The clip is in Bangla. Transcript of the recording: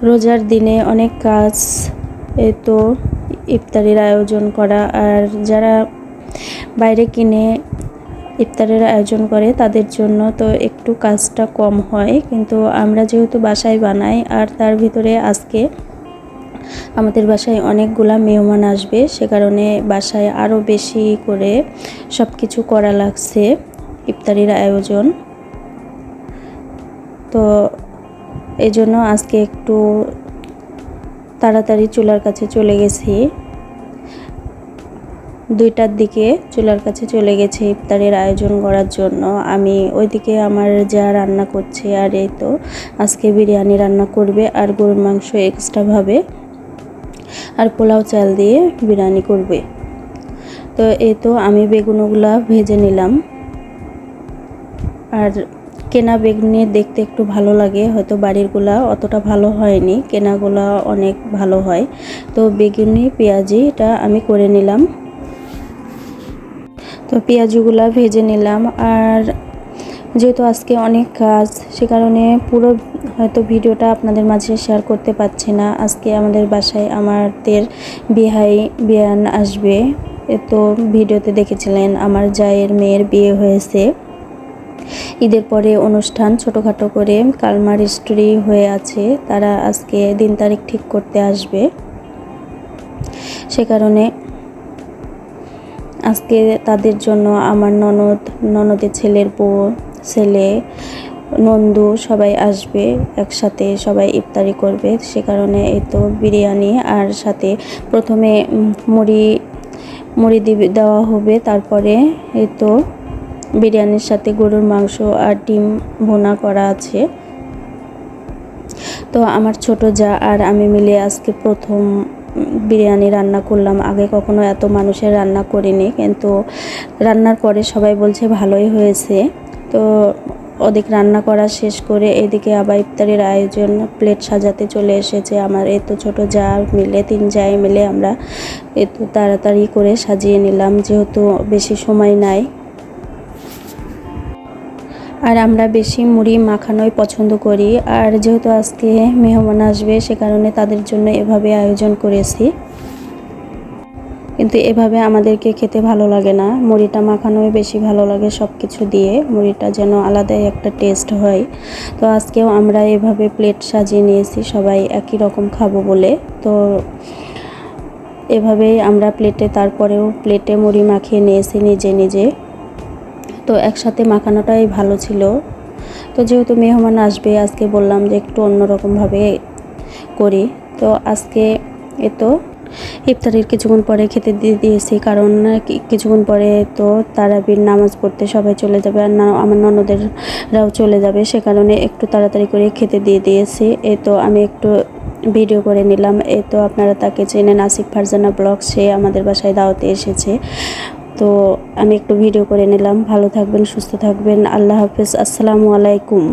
রোজার দিনে অনেক কাজ, এই তো ইফতারির আয়োজন করা। আর যারা বাইরে কিনে ইফতারের আয়োজন করে তাদের জন্য তো একটু কাজটা কম হয়, কিন্তু আমরা যেহেতু বাসায় বানাই আর তার ভিতরে আজকে আমাদের বাসায় অনেকগুলা মেহমান আসবে, সে কারণে বাসায় আরও বেশি করে সব কিছু করা লাগছে ইফতারির আয়োজন। তো এই জন্য আজকে একটু তাড়াতাড়ি চুলার কাছে চলে গেছি, 2টার দিকে চুলার কাছে চলে গেছি ইফতারের আয়োজন করার জন্য। আমি ওইদিকে আমার যা রান্না করছে, আর এই তো আজকে বিরিয়ানি রান্না করবে আর গরুর মাংস এক্সট্রাভাবে, আর পোলাও চাল দিয়ে বিরিয়ানি করবে। তো এই তো আমি বেগুনগুলা ভেজে নিলাম। আর কেনা বেগুনি দেখতে একটু ভালো লাগে, হয়তো বাড়িরগুলা অতটা ভালো হয়নি, কেনাগুলা অনেক ভালো হয়। তো বেগুনি পেঁয়াজি এটা আমি করে নিলাম। তো পেঁয়াজগুলা ভেজে নিলাম। আর যেহেতু আজকে অনেক কাজ, সে কারণে পুরো হয়তো ভিডিওটা আপনাদের মাঝে শেয়ার করতে পারছি না। আজকে আমাদের বাসায় আমাদের বিয়ান আসবে। তো ভিডিওতে দেখেছিলেন আমার জায়ের মেয়ের বিয়ে হয়েছে। ঈদের পরে অনুষ্ঠান ছোটোখাটো করে কালমার স্টোরি হয়ে আছে, তারা আজকে দিন তারিখ ঠিক করতে আসবে। সে কারণে আজকে তাদের জন্য আমার ননদের ছেলের বউ, ছেলে, নন্দু সবাই আসবে, একসাথে সবাই ইফতারি করবে। সে কারণে এই তো বিরিয়ানি আর সাথে প্রথমে মুড়ি দেওয়া হবে, তারপরে এই তো বিরিয়ানির সাথে গরুর মাংস আর ডিম ভুনা করা আছে। তো আমার ছোট যা আর আমি মিলে আজকে প্রথম বিরিয়ানি রান্না করলাম। আগে কখনো এত মানুষের রান্না করিনি, কিন্তু রান্নার পরে সবাই বলছে ভালোই হয়েছে। তো ওদিক রান্না করা শেষ করে এদিকে আবার ইফতারের আয়োজন, প্লেট সাজাতে চলে এসেছে আমার এই তো ছোটো যা মিলে, 3 জায় মিলে আমরা একটু তাড়াতাড়ি করে সাজিয়ে নিলাম, যেহেতু বেশি সময় নাই। আর আমরা বেশি মুড়ি মাখানোই পছন্দ করি। আর যেহেতু আজকে মেহমান আসবে, সে কারণে তাদের জন্য এভাবে আয়োজন করেছি। কিন্তু এভাবে আমাদেরকে খেতে ভালো লাগে না, মুড়িটা মাখানোই বেশি ভালো লাগে। সব কিছু দিয়ে মুড়িটা যেন আলাদাই একটা টেস্ট হয়। তো আজকেও আমরা এভাবে প্লেট সাজিয়ে নিয়েছি, সবাই একই রকম খাবো বলে। তো এভাবেই আমরা তারপরেও প্লেটে মুড়ি মাখিয়ে নিয়েছি নিজে নিজে। তো একসাথে মাখানোটাই ভালো ছিল। তো যেহেতু মেহমান আসবে, আজকে বললাম যে একটু অন্যরকমভাবে করি। তো আজকে তো ইফতারির কিছুক্ষণ পরে খেতে দিয়েছি, কারণ কিছুক্ষণ পরে তো তারাবির নামাজ পড়তে সবাই চলে যাবে, আর আমার ননদেররাও চলে যাবে। সে কারণে একটু তাড়াতাড়ি করে খেতে দিয়েছি। এই তো আমি একটু ভিডিও করে নিলাম। এই তো আপনারা তাকে চেনেন, আসিফ ফারজানা ব্লগ, সে আমাদের বাসায় দাওয়াতে এসেছে। তো আমি একটু ভিডিও করে নিলাম। ভালো থাকবেন, সুস্থ থাকবেন, আল্লাহ হাফেজ, আসসালামু আলাইকুম।